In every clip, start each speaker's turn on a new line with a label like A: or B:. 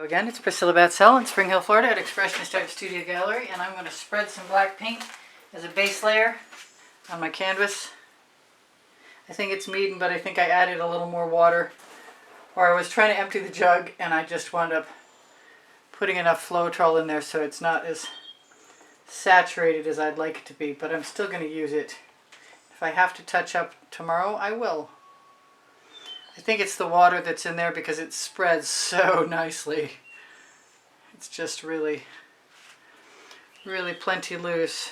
A: Again, it's Priscilla Batzell in Spring Hill, Florida at Expressionist Art Studio Gallery, and I'm going to spread some black paint as a base layer on my canvas. I think it's Meeden, but I think I added a little more water, or I was trying to empty the jug and I just wound up putting enough Floetrol in there so it's not as saturated as I'd like it to be, but I'm still going to use it. If I have to touch up tomorrow, I will. I think it's the water that's in there because it spreads so nicely. It's just really plenty loose.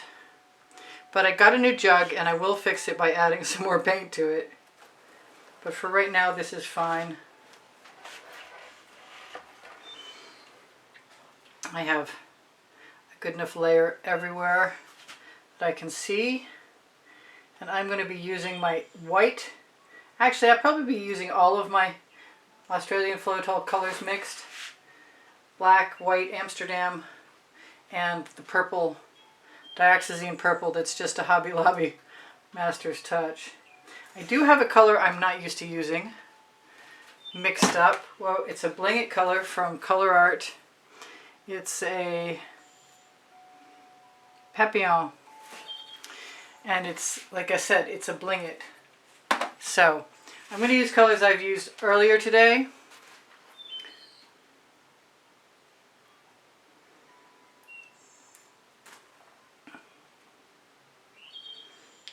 A: But I got a new jug and I will fix it by adding some more paint to it. But for right now, this is fine. I have a good enough layer everywhere that I can see. And I'm going to be using my white. Actually, I'll probably be using all of my Australian Floetrol colors mixed. Black, white, Amsterdam, and the purple, dioxazine purple that's just a Hobby Lobby Master's Touch. I do have a color I'm not used to using mixed up. Well, it's a Bling It color from Color Art. It's a Papillon. And it's, like I said, it's a Bling It. So, I'm going to use colors I've used earlier today.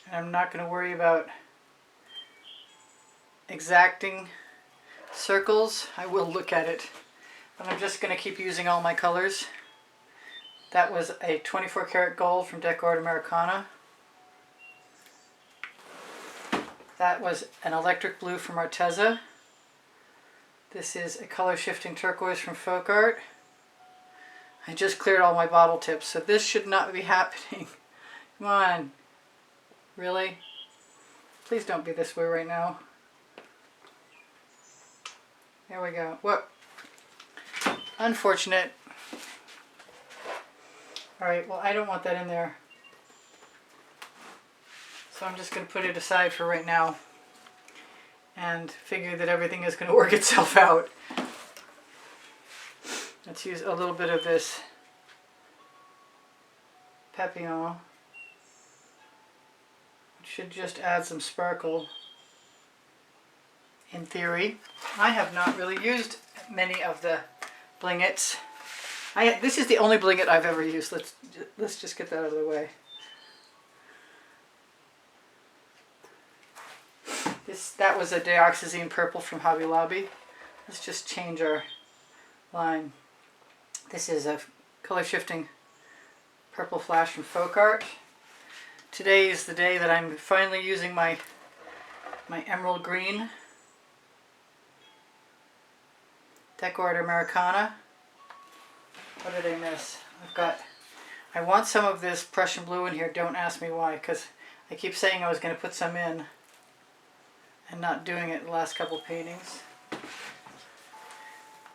A: And I'm not going to worry about exacting circles. I will look at it. But I'm just going to keep using all my colors. That was a 24 karat gold from Decor Art Americana. That was an electric blue from Arteza. This is a color shifting turquoise from Folk Art. I just cleared all my bottle tips, so this should not be happening. Come on. Really? Please don't be this way right now. There we go. What? Unfortunate. Alright, well I don't want that in there. So I'm just going to put it aside for right now and figure that everything is going to work itself out. Let's use a little bit of this Papillon. It should just add some sparkle in theory. I have not really used many of the Bling Its. This is the only Bling It I've ever used. Let's just get that out of the way. That was a dioxazine purple from Hobby Lobby. Let's just change our line. This is a color shifting purple flash from Folk Art. Today is the day that I'm finally using my emerald green Decor Art Americana. What did I miss? I want some of this Prussian blue in here. Don't ask me why, because I keep saying I was going to put some in and not doing it in the last couple paintings.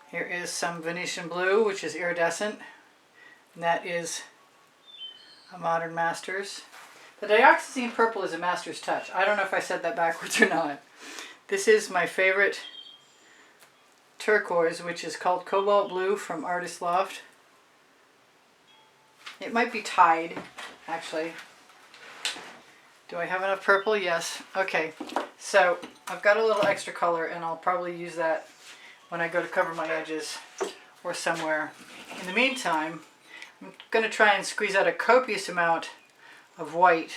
A: Here is some Venetian blue, which is iridescent, and that is a Modern Masters. The dioxazine purple is a Master's Touch. I don't know if I said that backwards or not. This is my favorite turquoise, which is called Cobalt Blue from Artist Loft. It might be Tide, actually. Do I have enough purple? Yes. Okay, so I've got a little extra color and I'll probably use that when I go to cover my edges or somewhere. In the meantime, I'm going to try and squeeze out a copious amount of white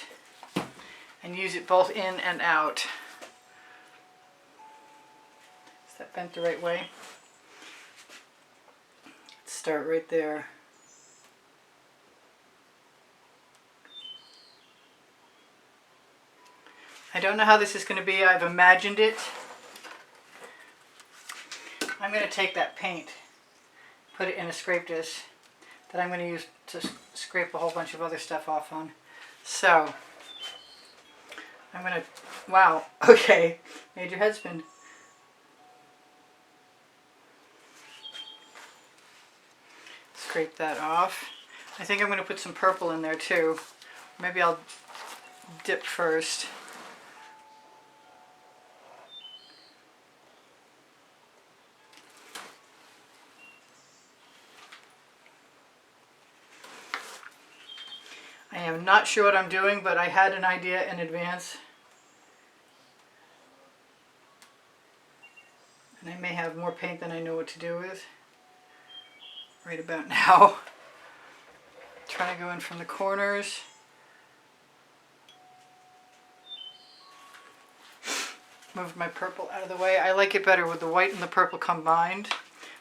A: and use it both in and out. Is that bent the right way? Let's start right there. I don't know how this is going to be. I've imagined it. I'm going to take that paint, put it in a scrape dish that I'm going to use to scrape a whole bunch of other stuff off on. So, I'm going to, wow, okay, made your head spin. Scrape that off. I think I'm going to put some purple in there too. Maybe I'll dip first. am not sure what I'm doing, but I had an idea in advance. And I may have more paint than I know what to do with right about now. Trying to go in from the corners. Moved my purple out of the way. I like it better with the white and the purple combined,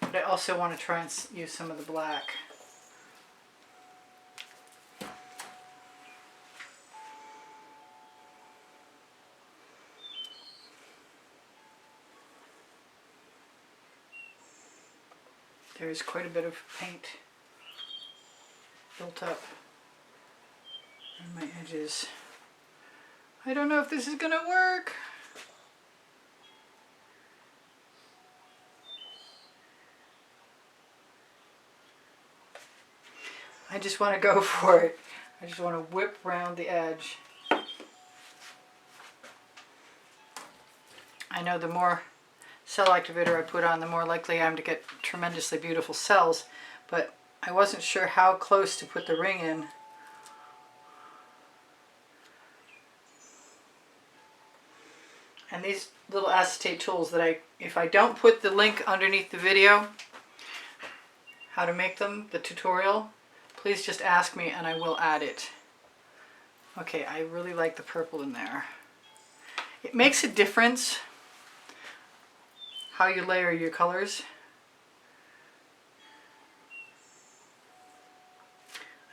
A: but I also want to try and use some of the black. There's quite a bit of paint built up on my edges. I don't know if this is going to work. I just want to go for it. I just want to whip around the edge. I know the more cell activator I put on, the more likely I am to get tremendously beautiful cells, but I wasn't sure how close to put the ring in. And these little acetate tools that if I don't put the link underneath the video, how to make them, the tutorial, please just ask me and I will add it. Okay, I really like the purple in there. It makes a difference how you layer your colors.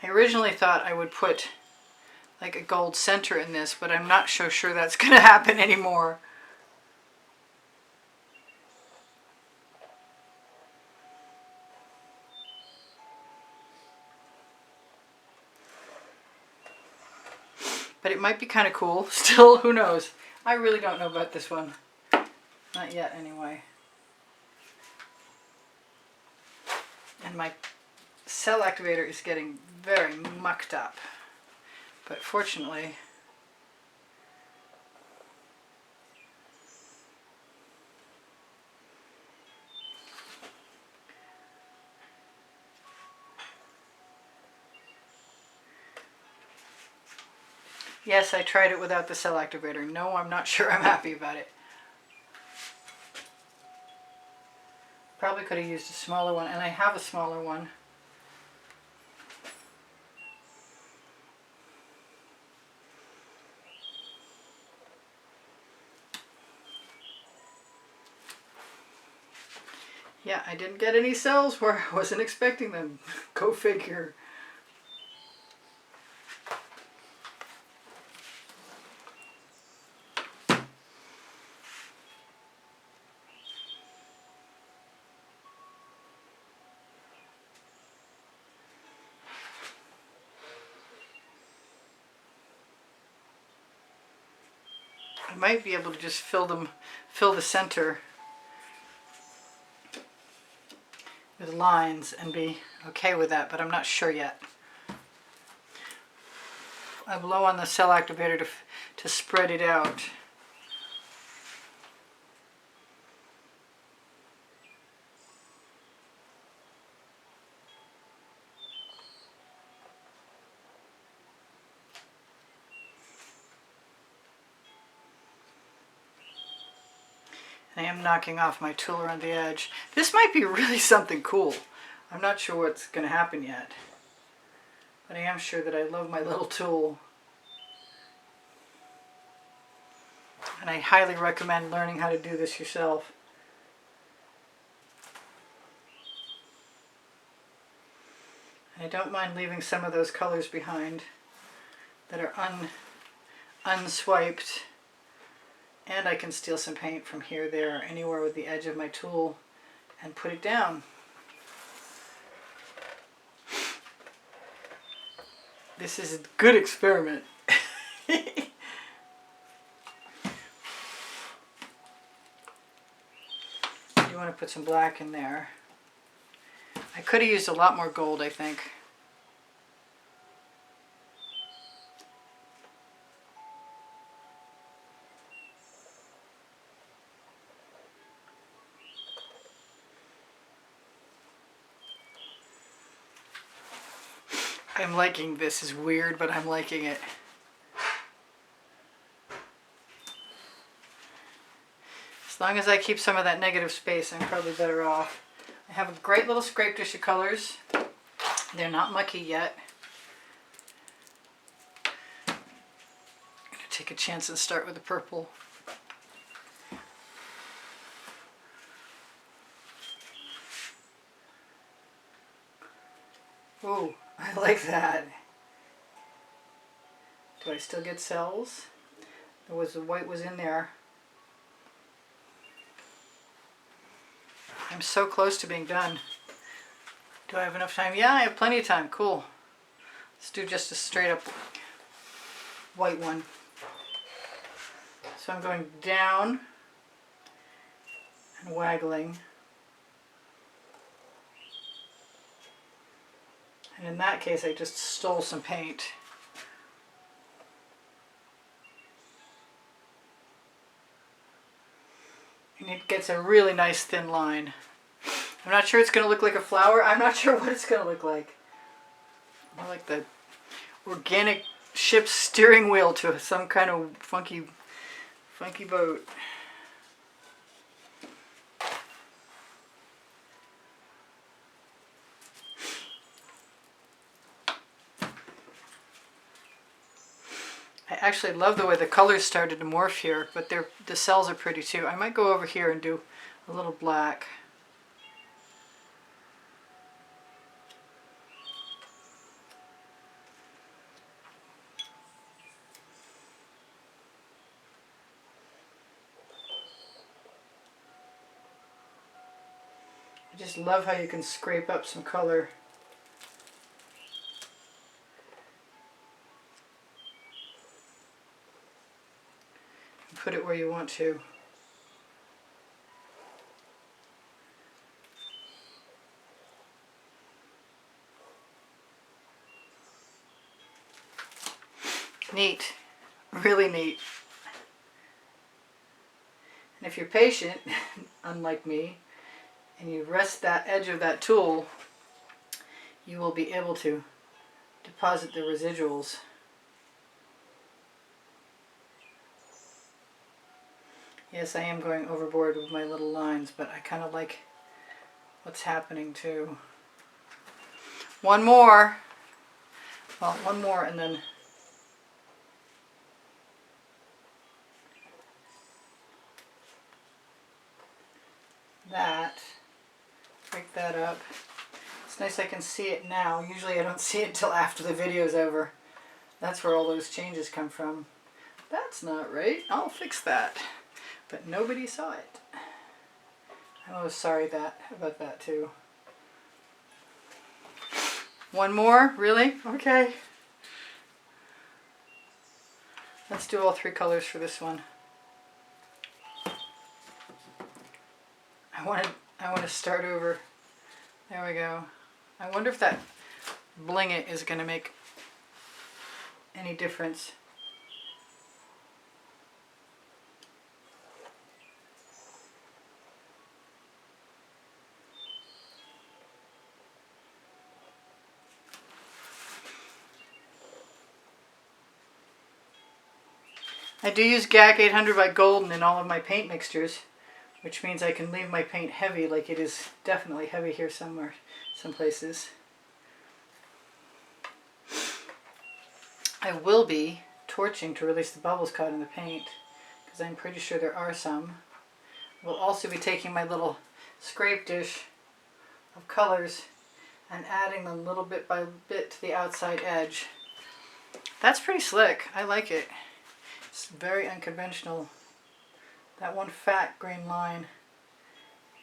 A: I originally thought I would put like a gold center in this, but I'm not so sure that's going to happen anymore. But it might be kind of cool. Still, who knows? I really don't know about this one. Not yet, anyway. And my cell activator is getting very mucked up. But fortunately, yes, I tried it without the cell activator. No, I'm not sure I'm happy about it. Probably could have used a smaller one, and I have a smaller one. Yeah, I didn't get any cells where I wasn't expecting them. Go figure. I might be able to just fill the center with lines and be okay with that, but I'm not sure yet. I'm low on the cell activator to spread it out. I am knocking off my tool around the edge. This might be really something cool. I'm not sure what's going to happen yet. But I am sure that I love my little tool. And I highly recommend learning how to do this yourself. And I don't mind leaving some of those colors behind that are unswiped. And I can steal some paint from here, there, or anywhere with the edge of my tool and put it down. This is a good experiment. You want to put some black in there. I could have used a lot more gold, I think. I'm liking this. Is weird, but I'm liking it. As long as I keep some of that negative space, I'm probably better off. I have a great little scrape dish of colors. They're not mucky yet. I'm going to take a chance and start with the purple. Ooh, I like that. Do I still get cells? The white was in there. I'm so close to being done. Do I have enough time? Yeah, I have plenty of time. Cool. Let's do just a straight up white one. So I'm going down and waggling. And in that case, I just stole some paint. And it gets a really nice thin line. I'm not sure it's going to look like a flower. I'm not sure what it's going to look like. I like the organic ship's steering wheel to some kind of funky boat. I actually love the way the colors started to morph here, but the cells are pretty too. I might go over here and do a little black. I just love how you can scrape up some color. And put it where you want to. Neat. Really neat. And if you're patient, unlike me, and you rest that edge of that tool, you will be able to deposit the residuals. Yes, I am going overboard with my little lines, but I kind of like what's happening too. One more. Well, one more and then that. Break that up. It's nice I can see it now. Usually I don't see it till after the video's over. That's where all those changes come from. That's not right. I'll fix that. But nobody saw it. I'm always sorry about that too. One more? Really? Okay. Let's do all three colors for this one. I want to start over. There we go. I wonder if that bling it is going to make any difference. I do use GAC 800 by Golden in all of my paint mixtures, which means I can leave my paint heavy, like it is definitely heavy here somewhere, some places. I will be torching to release the bubbles caught in the paint, because I'm pretty sure there are some. We'll also be taking my little scrape dish of colors and adding them little bit by bit to the outside edge. That's pretty slick. I like it. It's very unconventional. That one fat green line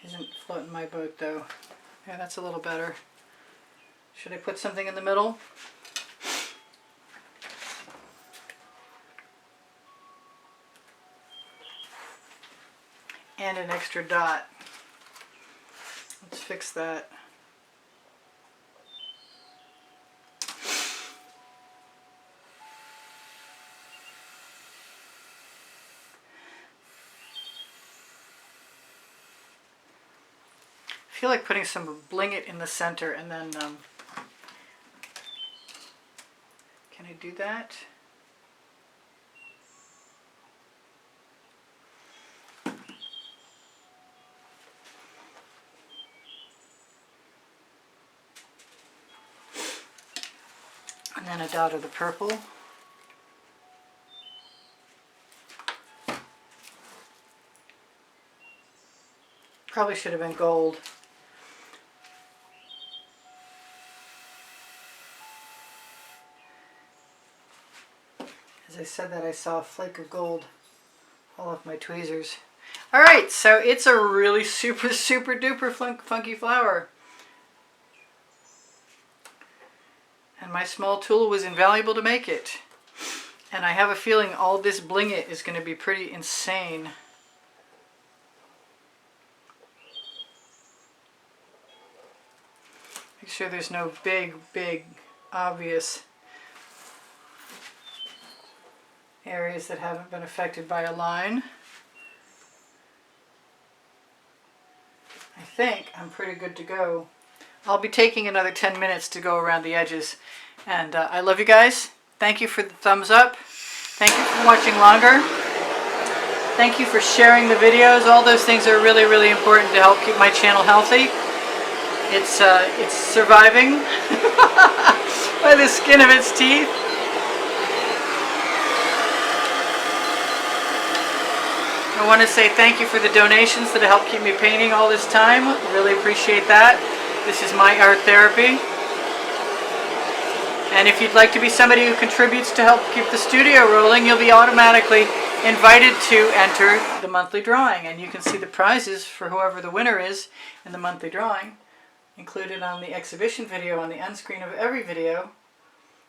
A: isn't floating my boat though. Yeah, that's a little better. Should I put something in the middle? And an extra dot. Let's fix that. I feel like putting some bling it in the center and then Can I do that? And then a dot of the purple. Probably should have been gold. As I said that, I saw a flake of gold fall off my tweezers. Alright, so it's a really super duper funky flower. And my small tool was invaluable to make it. And I have a feeling all this bling it is going to be pretty insane. Make sure there's no big obvious areas that haven't been affected by a line. I think I'm pretty good to go. I'll be taking another 10 minutes to go around the edges. And I love you guys. Thank you for the thumbs up. Thank you for watching longer. Thank you for sharing the videos. All those things are really important to help keep my channel healthy. It's surviving by the skin of its teeth. I want to say thank you for the donations that help keep me painting all this time. Really appreciate that. This is my art therapy. And if you'd like to be somebody who contributes to help keep the studio rolling, you'll be automatically invited to enter the monthly drawing. And you can see the prizes for whoever the winner is in the monthly drawing, included on the exhibition video on the end screen of every video,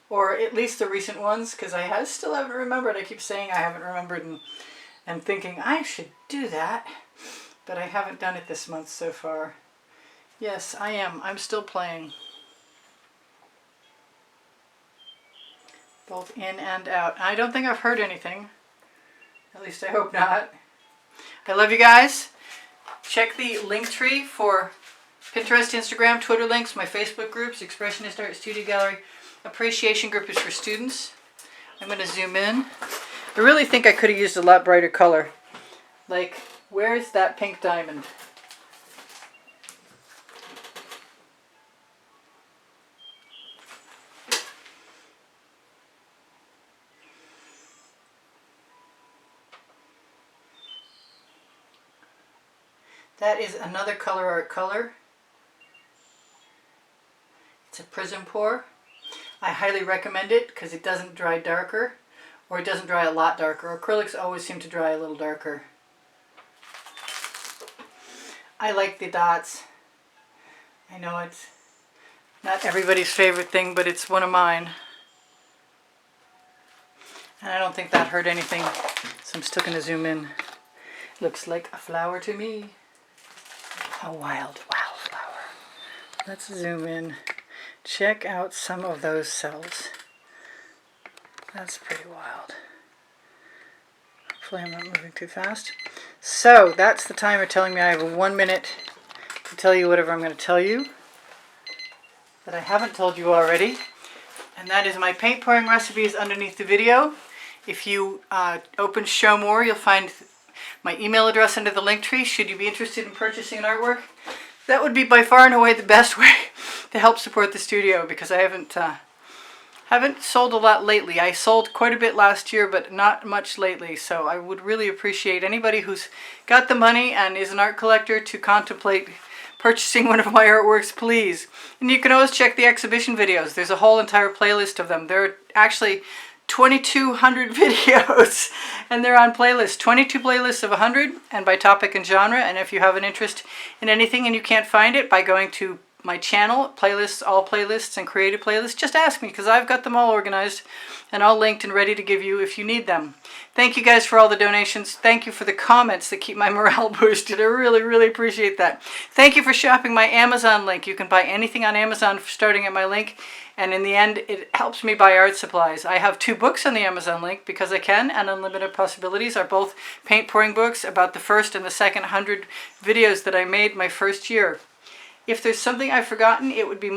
A: or at least the recent ones, because I still haven't remembered. I keep saying I haven't remembered and thinking I should do that, but I haven't done it this month so far. Yes, I am. I'm still playing. Both in and out. I don't think I've heard anything. At least I hope not. I love you guys. Check the link tree for Pinterest, Instagram, Twitter links, my Facebook groups, Expressionist Art Studio Gallery. Appreciation group is for students. I'm going to zoom in. I really think I could have used a lot brighter color. Like, where's that pink diamond? That is another color art color. It's a prism pour. I highly recommend it because it doesn't dry darker, or it doesn't dry a lot darker. Acrylics always seem to dry a little darker. I like the dots. I know it's not everybody's favorite thing, but it's one of mine. And I don't think that hurt anything, so I'm still going to zoom in. Looks like a flower to me. A wild flower. Let's zoom in. Check out some of those cells. That's pretty wild. Hopefully I'm not moving too fast. So that's the timer telling me I have 1 minute to tell you whatever I'm going to tell you that I haven't told you already. And that is my paint pouring recipes underneath the video. If you open Show More, you'll find my email address under the link tree should you be interested in purchasing an artwork. That would be by far and away the best way to help support the studio, because I haven't sold a lot lately. I sold quite a bit last year, but not much lately, so I would really appreciate anybody who's got the money and is an art collector to contemplate purchasing one of my artworks, please. And you can always check the exhibition videos. There's a whole entire playlist of them. There are actually 2,200 videos, and they're on playlists. 22 playlists of 100, and by topic and genre. And if you have an interest in anything and you can't find it, by going to my channel, playlists, all playlists, and creative playlists, just ask me, because I've got them all organized and all linked and ready to give you if you need them. Thank you guys for all the donations. Thank you for the comments that keep my morale boosted. I really appreciate that. Thank you for shopping my Amazon link. You can buy anything on Amazon starting at my link, and in the end it helps me buy art supplies. I have 2 books on the Amazon link, Because I Can and Unlimited Possibilities are both paint pouring books about the first and the second 100 videos that I made my first year. If there's something I've forgotten, it would be